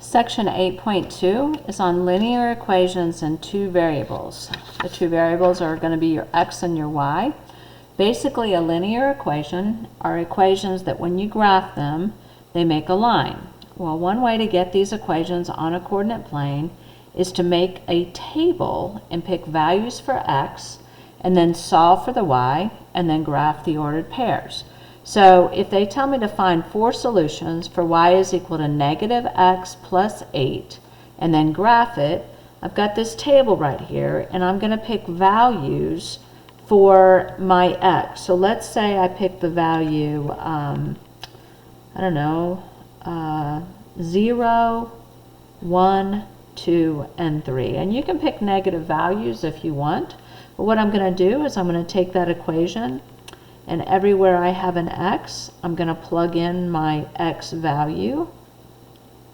Section 8.2 is on linear equations in two variables. The two variables are going to be your x and your y. Basically, a linear equation are equations that when you graph them, they make a line. Well, one way to get these equations on a coordinate plane is to make a table and pick values for x, and then solve for the y, and then graph the ordered pairs. So if they tell me to find 4 solutions for y is equal to negative x plus 8, and then graph it, I've got this table right here, and I'm going to pick values for my x. So let's say I pick the value, I don't know, 0, 1, 2, and 3. And you can pick negative values if you want. But what I'm going to do is I'm going to take that equation, and everywhere I have an x, I'm going to plug in my x value,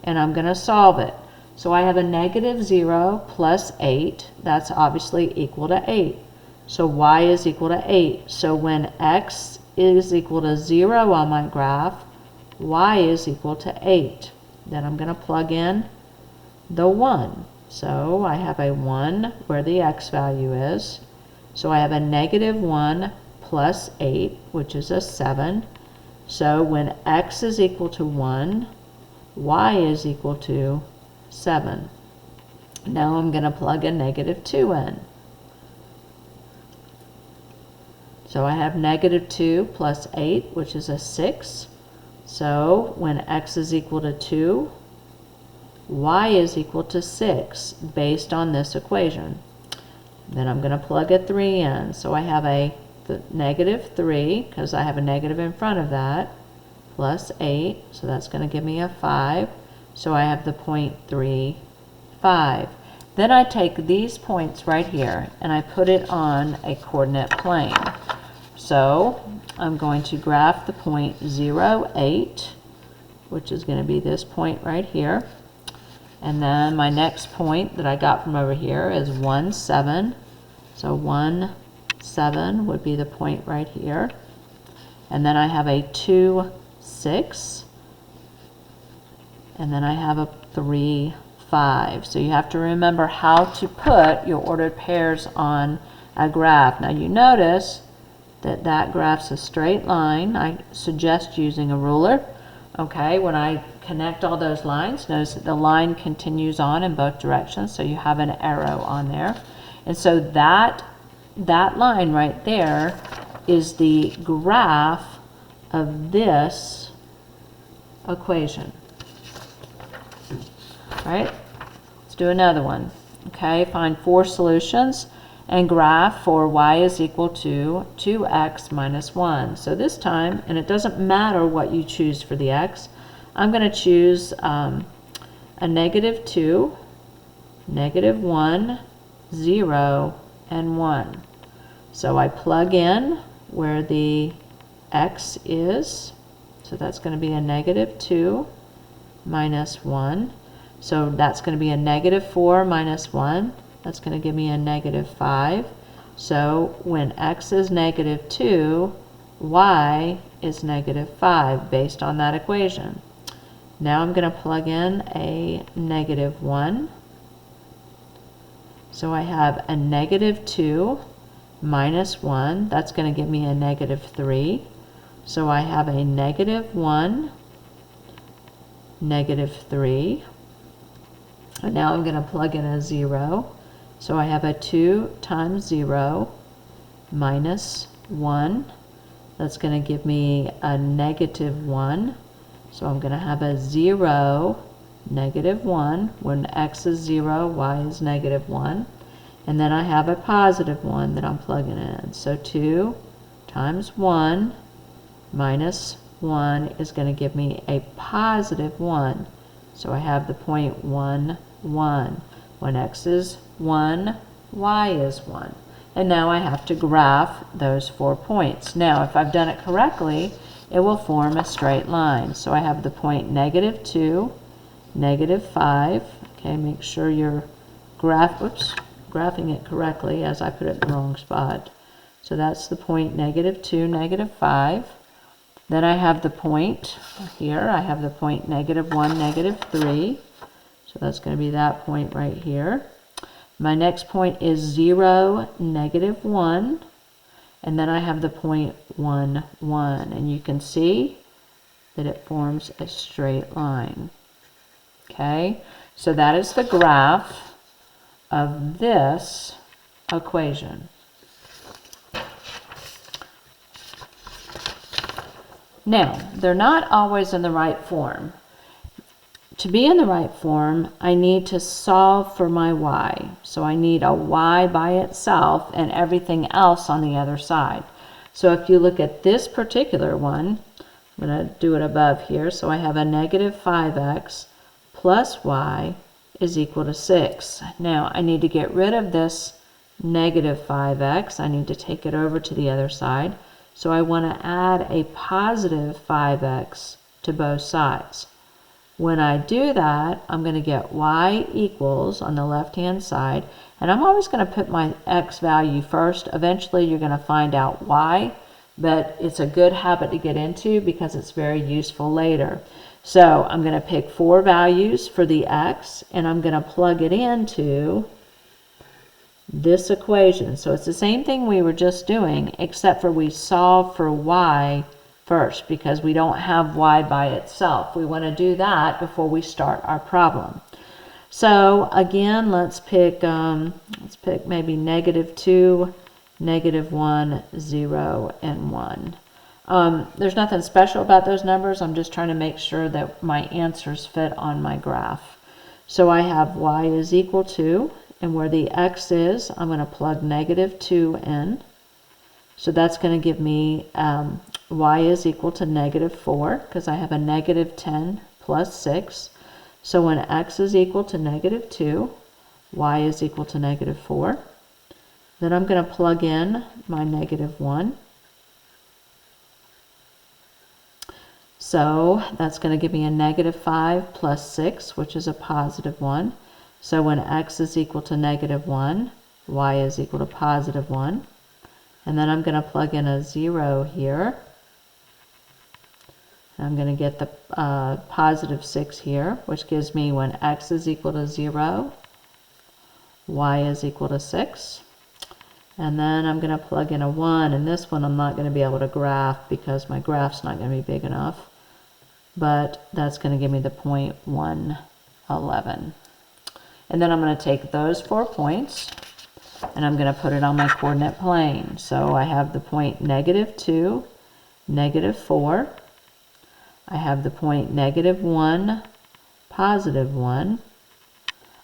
and I'm going to solve it. So I have a negative 0 plus 8. That's obviously equal to 8. So y is equal to 8. So when x is equal to 0 on my graph, y is equal to 8. Then I'm going to plug in the 1. So I have a 1 where the x value is. So I have a negative 1 plus 8, which is a 7. So when x is equal to 1, y is equal to 7. Now I'm going to plug a negative 2 in. So I have negative 2 plus 8, which is a 6. So when x is equal to 2, y is equal to 6 based on this equation. Then I'm going to plug a 3 in. So I have a negative 3, because I have a negative in front of that, plus 8. So that's going to give me a 5. So I have the point 3, 5. Then I take these points right here and I put it on a coordinate plane. So I'm going to graph the point 0, 8, which is going to be this point right here. And then my next point that I got from over here is 1, 7. So 1, 7 would be the point right here. And then I have a 2, 6. And then I have a 3, 5. So you have to remember how to put your ordered pairs on a graph. Now you notice that that graph's a straight line. I suggest using a ruler. Okay, when I connect all those lines, notice that the line continues on in both directions, so you have an arrow on there. And so that line right there is the graph of this equation. All right, let's do another one. Okay, find 4 solutions and graph for y is equal to 2x minus 1. So this time, and it doesn't matter what you choose for the x, I'm going to choose a negative 2, negative 1, 0, and 1. So I plug in where the x is. So that's going to be a negative 2 minus 1. So that's going to be a negative 4 minus 1. That's going to give me a negative 5. So when x is negative 2, y is negative 5 based on that equation. Now I'm going to plug in a negative 1. So I have a negative 2 minus 1. That's going to give me a negative 3. So I have a negative 1, negative 3. And now I'm going to plug in a 0. So I have a 2 times 0 minus 1. That's going to give me a negative 1. So I'm going to have a 0, negative 1. When x is 0, y is negative 1. And then I have a positive 1 that I'm plugging in. So 2 times 1 minus 1 is going to give me a positive 1. So I have the point 1, 1. When x is 1, y is 1. And now I have to graph those 4 points. Now, if I've done it correctly, it will form a straight line. So I have the point negative 2, negative 5. Okay, make sure you're graphing it correctly, as I put it in the wrong spot. So that's the point negative 2, negative 5. Then I have the point here. I have the point negative 1, negative 3. So that's going to be that point right here. My next point is 0, negative 1. And then I have the point 1, 1. And you can see that it forms a straight line. Okay? So that is the graph of this equation. Now, they're not always in the right form. To be in the right form, I need to solve for my y. So I need a y by itself and everything else on the other side. So if you look at this particular one, I'm going to do it above here. So I have a negative 5x plus y is equal to 6. Now I need to get rid of this negative 5x. I need to take it over to the other side. So I want to add a positive 5x to both sides. When I do that, I'm going to get y equals on the left-hand side. And I'm always going to put my x value first. Eventually, you're going to find out why. But it's a good habit to get into because it's very useful later. So I'm going to pick 4 values for the x. And I'm going to plug it into this equation. So it's the same thing we were just doing, except for we solve for y first because we don't have y by itself. We want to do that before we start our problem. So again, let's pick maybe negative 2, negative 1, 0, and 1. There's nothing special about those numbers. I'm just trying to make sure that my answers fit on my graph. So I have y is equal to, and where the x is, I'm going to plug negative 2 in. So that's going to give me y is equal to negative 4 because I have a negative 10 plus 6. So when x is equal to negative 2, y is equal to negative 4. Then I'm going to plug in my negative 1. So that's going to give me a negative 5 plus 6, which is a positive 1. So when x is equal to negative 1, y is equal to positive 1. And then I'm going to plug in a 0 here. I'm going to get the positive 6 here, which gives me when x is equal to 0, y is equal to 6. And then I'm going to plug in a 1. And this one I'm not going to be able to graph because my graph's not going to be big enough. But that's going to give me the point 111. And then I'm going to take those 4 points and I'm going to put it on my coordinate plane. So I have the point negative 2, negative 4. I have the point negative 1, positive 1.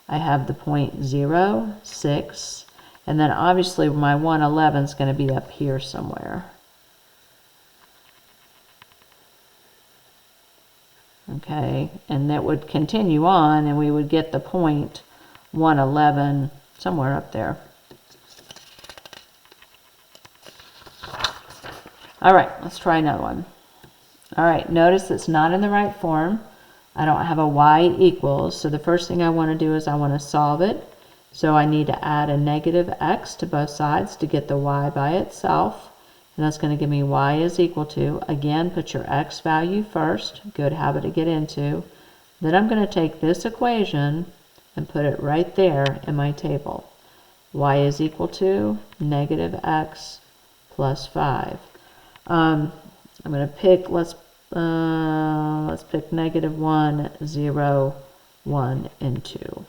I have the point 0, 6. And then obviously my 111 is going to be up here somewhere. Okay, and that would continue on and we would get the point 111 somewhere up there. All right, let's try another one. All right, notice it's not in the right form. I don't have a y equals, so the first thing I want to do is I want to solve it. So I need to add a negative x to both sides to get the y by itself. And that's going to give me y is equal to, again, put your x value first. Good habit to get into. Then I'm going to take this equation and put it right there in my table. Y is equal to negative x plus 5. I'm going to pick, let's pick negative 1, 0, 1, and 2.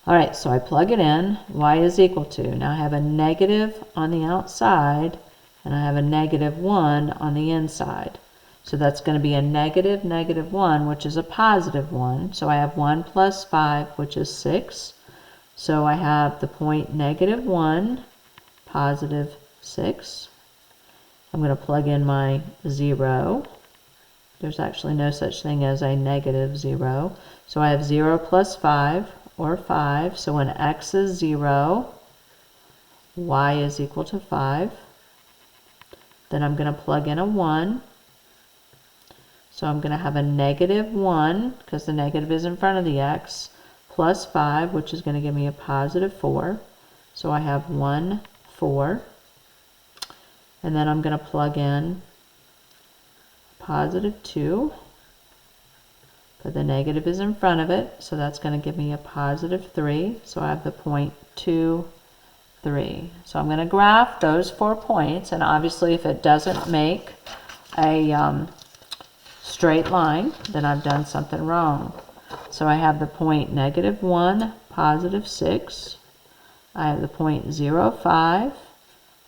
All right, so I plug it in. Y is equal to, now I have a negative on the outside and I have a negative 1 on the inside. So that's going to be a negative, negative 1, which is a positive 1. So I have 1 plus 5, which is 6. So I have the point negative 1, positive 6. I'm going to plug in my 0. There's actually no such thing as a negative 0. So I have 0 plus 5, or 5. So when x is 0, y is equal to 5. Then I'm going to plug in a 1. So I'm going to have a negative 1, because the negative is in front of the x, plus 5, which is going to give me a positive 4. So I have 1, 4. And then I'm going to plug in positive 2. Put but the negative is in front of it, so that's going to give me a positive 3. So I have the point 2, 3. So I'm going to graph those 4 points, and obviously if it doesn't make a straight line, then I've done something wrong. So I have the point -1, positive 6. I have the point 0, 5.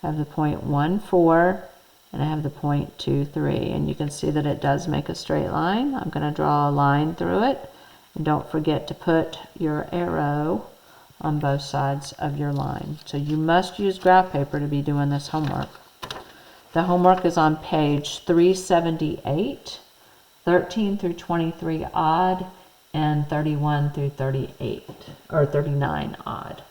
I have the point 1, 4. And I have the point 2, 3. And you can see that it does make a straight line. I'm going to draw a line through it. And don't forget to put your arrow on both sides of your line. So you must use graph paper to be doing this homework. The homework is on page 378, 13 through 23 odd, and 31 through 38, or 39 odd.